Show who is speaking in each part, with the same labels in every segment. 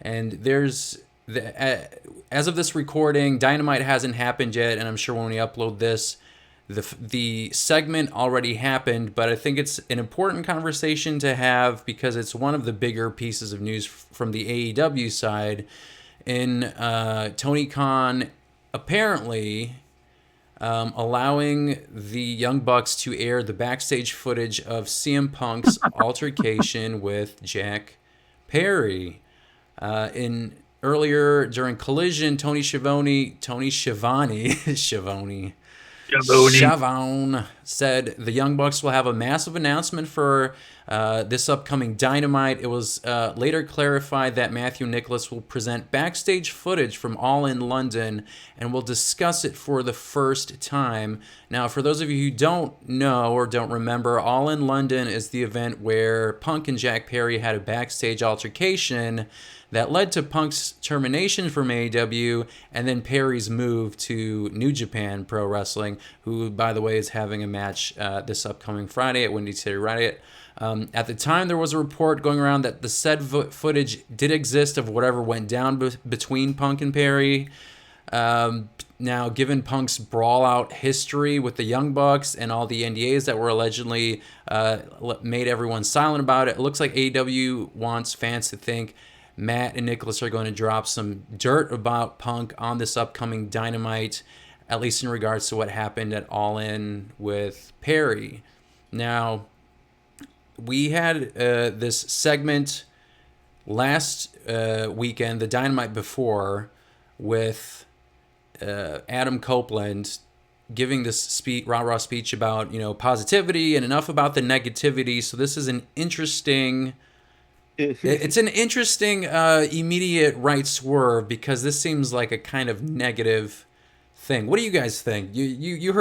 Speaker 1: And as of this recording, Dynamite hasn't happened yet, and I'm sure when we upload this, the segment already happened. But I think it's an important conversation to have because it's one of the bigger pieces of news from the AEW side. In Tony Khan apparently allowing the Young Bucks to air the backstage footage of CM Punk's altercation with Jack Perry. In Earlier during Collision,
Speaker 2: Jabroni.
Speaker 1: Shavon said the Young Bucks will have a massive announcement for this upcoming Dynamite. It was later clarified that Matthew Nicholas will present backstage footage from All in London and will discuss it for the first time. Now, for those of you who don't know or don't remember, All in London is the event where Punk and Jack Perry had a backstage altercation that led to Punk's termination from AEW and then Perry's move to New Japan Pro Wrestling, who, by the way, is having a match this upcoming Friday at Windy City Riot. At the time, there was a report going around that the said footage did exist of whatever went down between Punk and Perry. Now, given Punk's brawl-out history with the Young Bucks and all the NDAs that were allegedly made everyone silent about it, it looks like AEW wants fans to think Matt and Nicholas are going to drop some dirt about Punk on this upcoming Dynamite, at least in regards to what happened at All In with Perry. Now, we had this segment last weekend, the Dynamite before, with Adam Copeland giving this rah-rah speech about, positivity and enough about the negativity. So this is an interesting... It's an interesting immediate right swerve because this seems like a kind of negative thing. What do you guys think? You've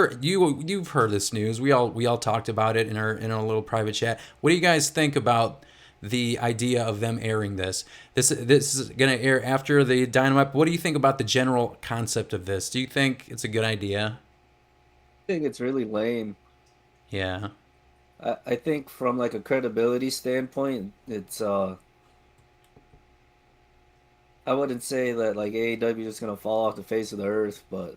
Speaker 1: heard this news. We all talked about it in our little private chat. What do you guys think about the idea of them airing this? This is going to air after the Dynamite. What do you think about the general concept of this? Do you think it's a good idea?
Speaker 3: I think it's really lame.
Speaker 1: Yeah.
Speaker 3: I think from like a credibility standpoint, it's I wouldn't say that like AEW is gonna fall off the face of the earth, but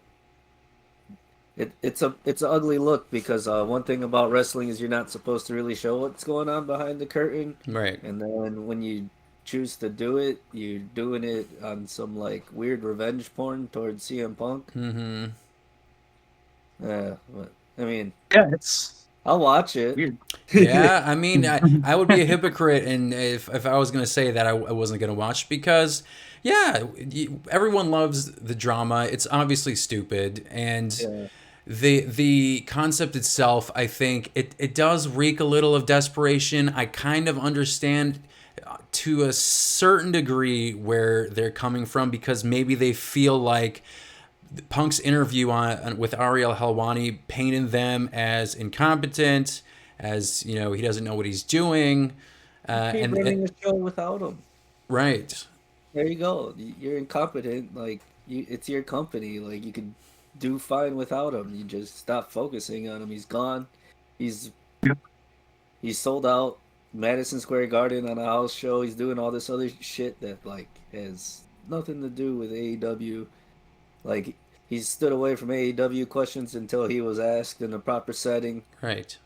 Speaker 3: it's an ugly look because one thing about wrestling is you're not supposed to really show what's going on behind the curtain,
Speaker 1: Right.
Speaker 3: and then when you choose to do it, you're doing it on some like weird revenge porn towards CM Punk.
Speaker 1: Mm-hmm.
Speaker 3: But I mean,
Speaker 2: Yeah, it's
Speaker 3: I'll watch it.
Speaker 2: weird.
Speaker 1: Yeah, I mean, I would be a hypocrite, and if I was going to say that I wasn't going to watch because, yeah, everyone loves the drama. It's obviously stupid, and
Speaker 3: Yeah.
Speaker 1: the concept itself, I think it does reek a little of desperation. I kind of understand to a certain degree where they're coming from because maybe they feel like Punk's interview with Ariel Helwani painted them as incompetent, as he doesn't know what he's doing,
Speaker 3: Keep running the show without him.
Speaker 1: right,
Speaker 3: There you go. You're incompetent. Like it's your company. Like you could do fine without him. You just stop focusing on him. He's gone. He's he's sold out Madison Square Garden on a house show. He's doing all this other shit that like has nothing to do with AEW. Like he stood away from AEW questions until he was asked in a proper setting.
Speaker 1: right.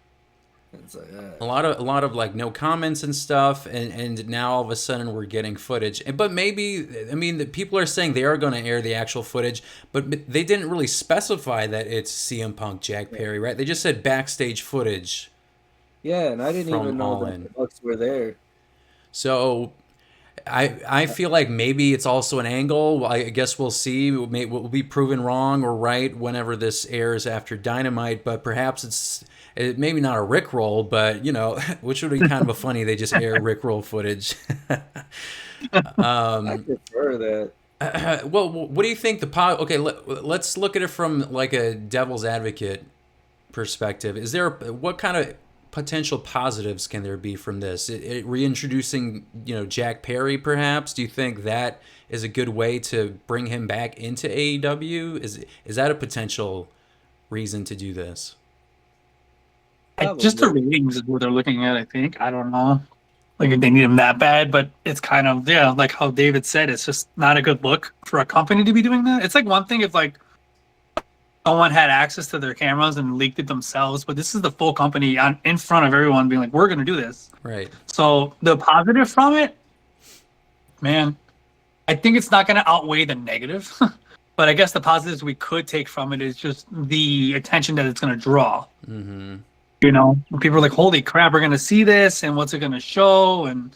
Speaker 3: It's like,
Speaker 1: A lot of like no comments and stuff, and now all of a sudden we're getting footage. But maybe, I mean, the people are saying they are going to air the actual footage, but they didn't really specify that it's CM Punk, Jack Perry, right? They just said backstage footage
Speaker 3: yeah, and I didn't
Speaker 1: from
Speaker 3: even know
Speaker 1: All
Speaker 3: that the
Speaker 1: In.
Speaker 3: Bucks were there.
Speaker 1: So I feel like maybe it's also an angle. I guess we'll see. We'll be proven wrong or right whenever this airs after Dynamite. But perhaps maybe not a Rickroll, but which would be kind of a funny. They just air Rickroll footage.
Speaker 3: I prefer that.
Speaker 1: Well, what do you think Okay, let's look at it from like a devil's advocate perspective. What kind of potential positives can there be from this? Reintroducing, Jack Perry, perhaps. Do you think that is a good way to bring him back into AEW? Is that a potential reason to do this?
Speaker 2: Just the
Speaker 3: Probably.
Speaker 2: ratings is what they're looking at. I think. I don't know. Like they need him that bad, but it's kind of like how David said, it's just not a good look for a company to be doing that. It's like one thing if like someone had access to their cameras and leaked it themselves, but this is the full company in front of everyone being like, we're going to do this.
Speaker 1: Right.
Speaker 2: So the positive from it, man, I think it's not going to outweigh the negative. But I guess the positives we could take from it is just the attention that it's going to draw.
Speaker 1: Mm-hmm.
Speaker 2: You know, people are like, holy crap, we're going to see this, and what's it going to show? And,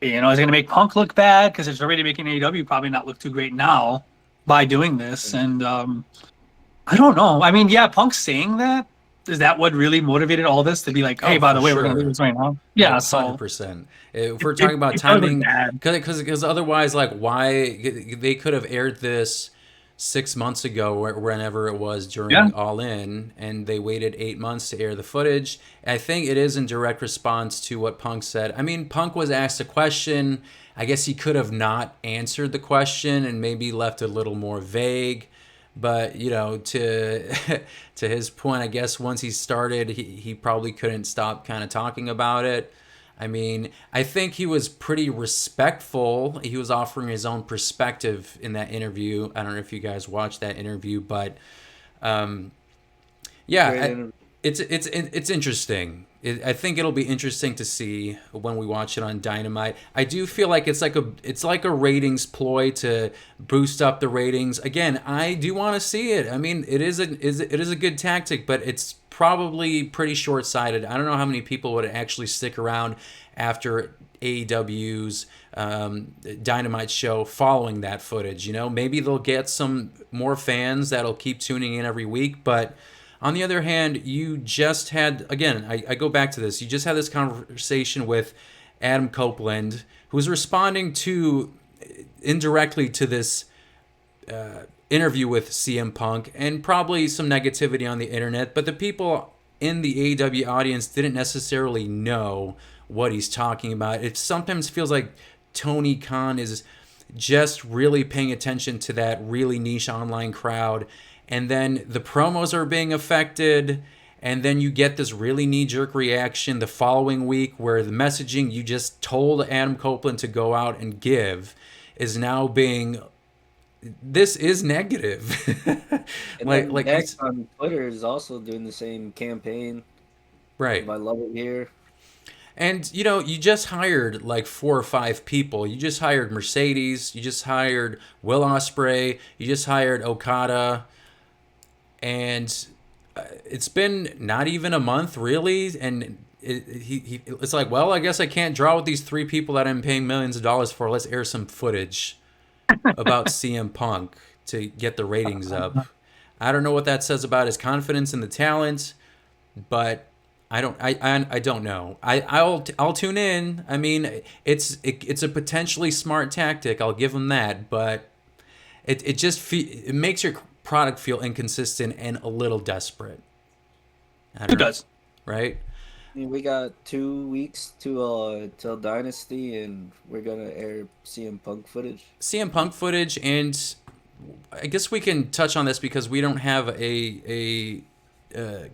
Speaker 2: you know, is it going to make Punk look bad? Because it's already making AEW probably not look too great now by doing this. And I don't know. I mean, yeah, Punk saying that, is that what really motivated all this to be like, hey, by the way, we're going to do this right now? Yeah, so
Speaker 1: 100%. If we're talking about timing, because otherwise, like, why they could have aired this 6 months ago or whenever it was during All In, and they waited 8 months to air the footage. I think it is in direct response to what Punk said. I mean, Punk was asked a question. I guess he could have not answered the question and maybe left it a little more vague. But, you know, to to his point, I guess once he started, he probably couldn't stop kind of talking about it. I mean, I think he was pretty respectful. He was offering his own perspective in that interview. I don't know if you guys watched that interview, but it's interesting. I think it'll be interesting to see when we watch it on Dynamite. I do feel like it's like a ratings ploy to boost up the ratings. Again, I do want to see it. I mean, it is a good tactic, but it's probably pretty short-sighted. I don't know how many people would actually stick around after AEW's Dynamite show following that footage. You know, maybe they'll get some more fans that'll keep tuning in every week, but on the other hand, you just had, again, I go back to this, you just had this conversation with Adam Copeland, who was responding to, indirectly to this interview with CM Punk, and probably some negativity on the internet, but the people in the AEW audience didn't necessarily know what he's talking about. It sometimes feels like Tony Khan is just really paying attention to that really niche online crowd, and then the promos are being affected, and then you get this really knee-jerk reaction the following week where the messaging you just told Adam Copeland to go out and give is now being, this is negative.
Speaker 3: And like next on Twitter is also doing the same campaign.
Speaker 1: Right.
Speaker 3: I love it here.
Speaker 1: And, you know, you just hired like 4 or 5 people. You just hired Mercedes. You just hired Will Ospreay. You just hired Okada. And it's been not even a month, really. And it's like, well, I guess I can't draw with these 3 people that I'm paying millions of dollars for. Let's air some footage about CM Punk to get the ratings up. I don't know what that says about his confidence in the talent, but I don't know. I'll tune in. I mean, it's a potentially smart tactic. I'll give him that, but it makes your product feel inconsistent and a little desperate.
Speaker 2: It does,
Speaker 1: right?
Speaker 3: I mean, we got 2 weeks till Dynasty, and we're gonna air CM Punk footage.
Speaker 1: CM Punk footage, and I guess we can touch on this because we don't have a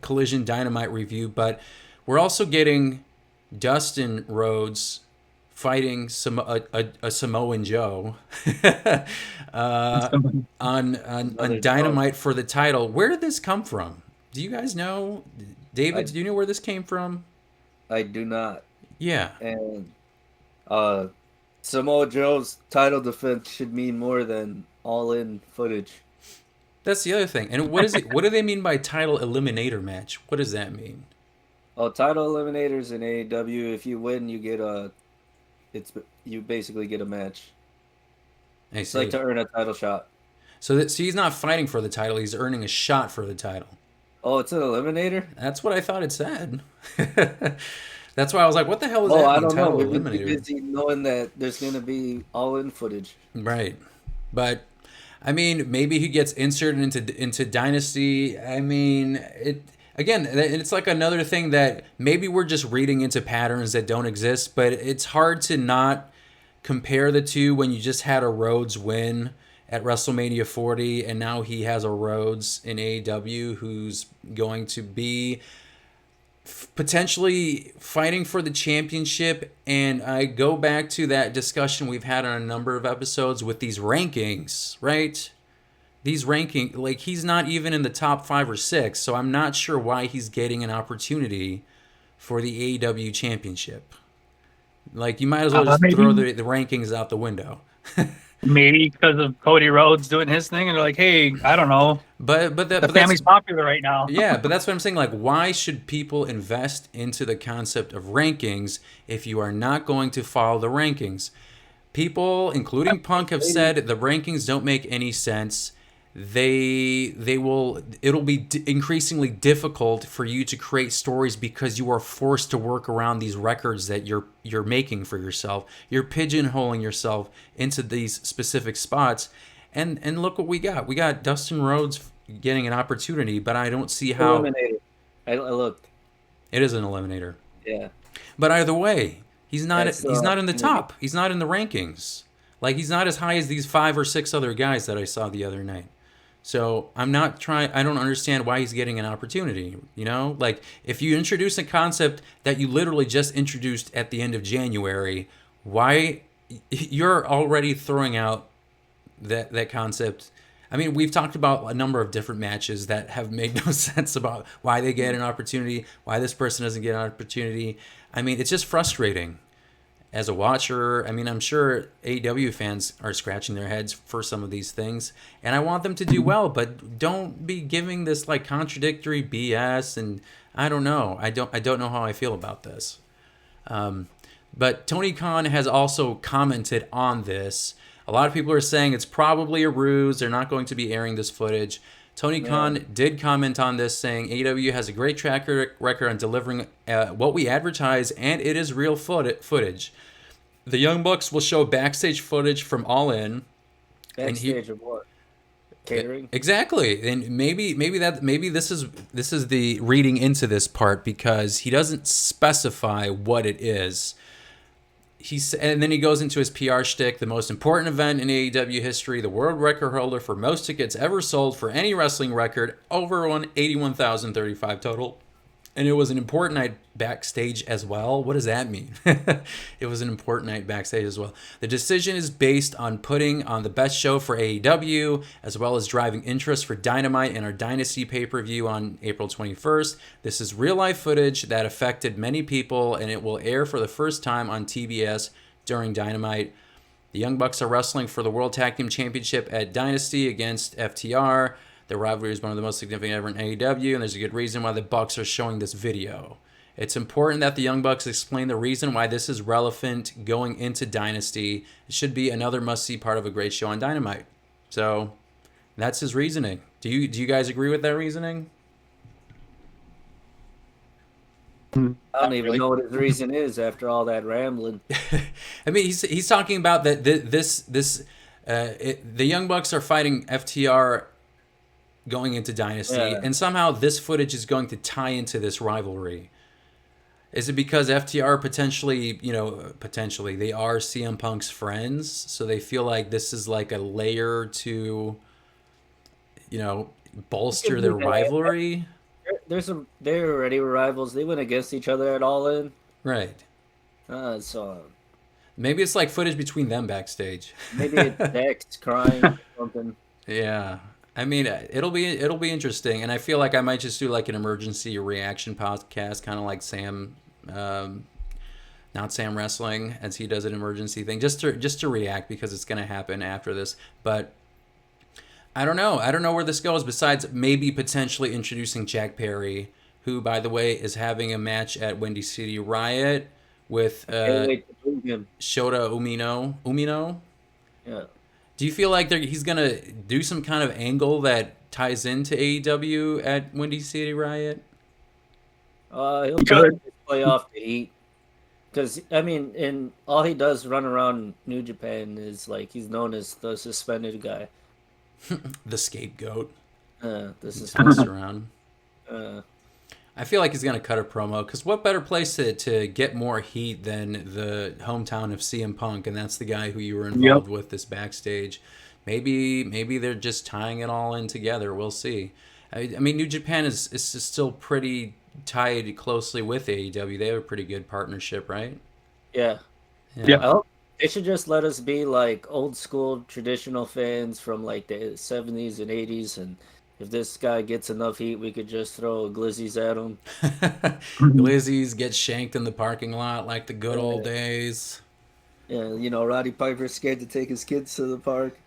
Speaker 1: Collision Dynamite review, but we're also getting Dustin Rhodes fighting a Samoan Joe on Dynamite for the title. Where did this come from? Do you guys know? David, do you know where this came from?
Speaker 3: I do not.
Speaker 1: Yeah.
Speaker 3: And Samoa Joe's title defense should mean more than all-in footage.
Speaker 1: That's the other thing. And what is it? What do they mean by title eliminator match? What does that mean?
Speaker 3: Oh, title eliminators in AEW. If you win, you get you basically get a match. It's like to earn a title shot.
Speaker 1: So he's not fighting for the title. He's earning a shot for the title.
Speaker 3: Oh, it's an eliminator?
Speaker 1: That's what I thought it said. That's why I was like, what the hell is that?
Speaker 3: I don't know. We're busy knowing that there's going to be all-in footage.
Speaker 1: Right. But, I mean, maybe he gets inserted into Dynasty. I mean, it's like another thing that maybe we're just reading into patterns that don't exist, but it's hard to not compare the two when you just had a Rhodes win at WrestleMania 40, and now he has a Rhodes in AEW who's going to be potentially fighting for the championship. And I go back to that discussion we've had on a number of episodes with these rankings, right? These like he's not even in the top 5 or 6, so I'm not sure why he's getting an opportunity for the AEW championship. Like, you might as well just throw the rankings out the window.
Speaker 2: Maybe because of Cody Rhodes doing his thing, and they're like, "Hey, I don't know,
Speaker 1: but
Speaker 2: the family's popular right now."
Speaker 1: Yeah, but that's what I'm saying. Like, why should people invest into the concept of rankings if you are not going to follow the rankings? People, including Punk, have said the rankings don't make any sense. It'll be increasingly difficult for you to create stories because you are forced to work around these records that you're making for yourself. You're pigeonholing yourself into these specific spots, and look what we got. We got Dustin Rhodes getting an opportunity, but I don't see how.
Speaker 3: Eliminated. I looked.
Speaker 1: It is an eliminator.
Speaker 3: Yeah.
Speaker 1: But either way, he's not in the top. He's not in the rankings. Like, he's not as high as these 5 or 6 other guys that I saw the other night. So I don't understand why he's getting an opportunity, you know? Like, if you introduce a concept that you literally just introduced at the end of January, why you're already throwing out that concept? I mean, we've talked about a number of different matches that have made no sense about why they get an opportunity, why this person doesn't get an opportunity. I mean, it's just frustrating. As a watcher, I mean, I'm sure AEW fans are scratching their heads for some of these things, and I want them to do well, but don't be giving this like contradictory BS. And I don't know. I don't know how I feel about this. But Tony Khan has also commented on this. A lot of people are saying it's probably a ruse. They're not going to be airing this footage. Tony Khan did comment on this, saying AEW has a great track record on delivering what we advertise, and it is real footage. The Young Bucks will show backstage footage from All In.
Speaker 3: Backstage of what? Catering?
Speaker 1: Exactly. And maybe this is the reading into this part, because he doesn't specify what it is. And then he goes into his PR shtick: the most important event in AEW history, the world record holder for most tickets ever sold for any wrestling record, over 81,035 total. And it was an important night backstage as well. What does that mean? It was an important night backstage as well. The decision is based on putting on the best show for AEW, as well as driving interest for Dynamite and our Dynasty pay-per-view on April 21st. This is real-life footage that affected many people, and it will air for the first time on TBS during Dynamite. The Young Bucks are wrestling for the World Tag Team Championship at Dynasty against FTR. The rivalry is one of the most significant ever in AEW, and there's a good reason why the Bucks are showing this video. It's important that the Young Bucks explain the reason why this is relevant going into Dynasty. It should be another must-see part of a great show on Dynamite. So that's his reasoning. Do you guys agree with that reasoning?
Speaker 3: I don't even know what his reason is after all that rambling.
Speaker 1: I mean, he's talking about that the Young Bucks are fighting FTR going into Dynasty, and somehow this footage is going to tie into this rivalry. Is it because FTR potentially they are CM Punk's friends, so they feel like this is like a layer to, bolster their rivalry?
Speaker 3: They're already rivals. They went against each other at All In.
Speaker 1: Right.
Speaker 3: So
Speaker 1: maybe it's like footage between them backstage.
Speaker 3: Maybe it's Dex crying or something.
Speaker 1: Yeah. I mean, it'll be interesting, and I feel like I might just do like an emergency reaction podcast, kind of like Sam, not Sam Wrestling, as he does an emergency thing, just to react, because it's going to happen after this. But I don't know where this goes. Besides maybe potentially introducing Jack Perry, who, by the way, is having a match at Windy City Riot with Shota Umino. Yeah. Do you feel like he's going to do some kind of angle that ties into AEW at Windy City Riot?
Speaker 3: He'll probably play off the heat. Because, I mean, and all he does run around New Japan is like he's known as the suspended guy.
Speaker 1: The scapegoat.
Speaker 3: This is
Speaker 1: around. I feel like he's going to cut a promo, because what better place to get more heat than the hometown of CM Punk, and that's the guy who you were involved with this backstage. Maybe they're just tying it all in together. We'll see. I mean, New Japan is still pretty tied closely with AEW. They have a pretty good partnership, right?
Speaker 3: Yeah.
Speaker 2: Yeah.
Speaker 3: I hope they should just let us be like old school traditional fans from like the 70s and 80s, and if this guy gets enough heat, we could just throw glizzies at him.
Speaker 1: Glizzies get shanked in the parking lot like the good old days.
Speaker 3: Yeah, you know, Roddy Piper's scared to take his kids to the park.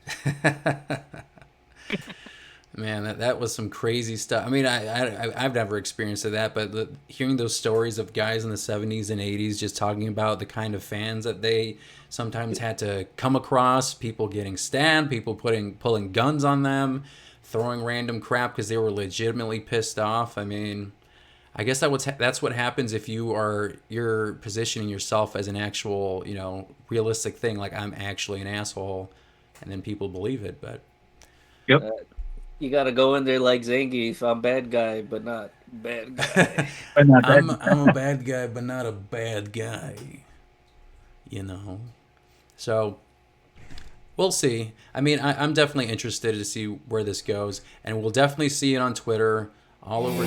Speaker 1: Man, that was some crazy stuff. I mean, I've never experienced that, but hearing those stories of guys in the 70s and 80s just talking about the kind of fans that they sometimes had to come across, people getting stabbed, people pulling guns on them, throwing random crap because they were legitimately pissed off. I mean, I guess that's what happens if you're positioning yourself as an actual, realistic thing, like I'm actually an asshole, and then people believe it, but
Speaker 2: Yep.
Speaker 3: You gotta go in there like Zangief. I'm bad guy, but not bad guy.
Speaker 2: But not
Speaker 1: I'm
Speaker 2: that.
Speaker 1: I'm a bad guy, but not a bad guy. So we'll see. I mean, I'm definitely interested to see where this goes, and we'll definitely see it on Twitter all over.